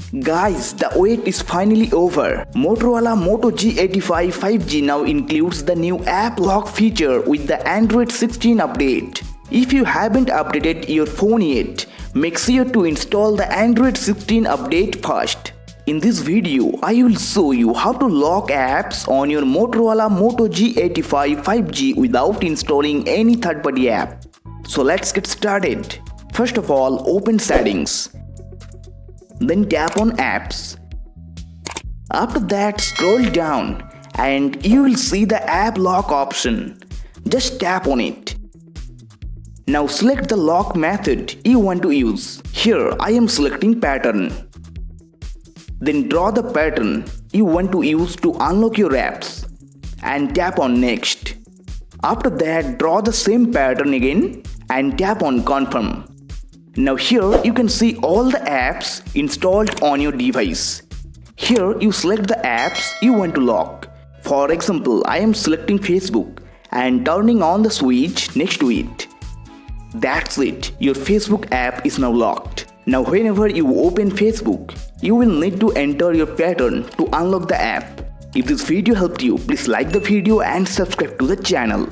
Guys, the wait is finally over. Motorola Moto G85 5G now includes the new app lock feature with the Android 16 update. If you haven't updated your phone yet, make sure to install the Android 16 update first. In this video, I will show you how to lock apps on your Motorola Moto G85 5G without installing any third-party app. So let's get started. First of all, open Settings. Then tap on Apps. After that, scroll down and you will see the app lock option. Just tap on it. Now select the lock method you want to use. Here I am selecting pattern. Then draw the pattern you want to use to unlock your apps and tap on Next. After that, draw the same pattern again and tap on Confirm. Now here you can see all the apps installed on your device. Here you select the apps you want to lock. For example, I am selecting Facebook and turning on the switch next to it. That's it, your Facebook app is now locked. Now whenever you open Facebook, you will need to enter your pattern to unlock the app. If this video helped you, please like the video and subscribe to the channel.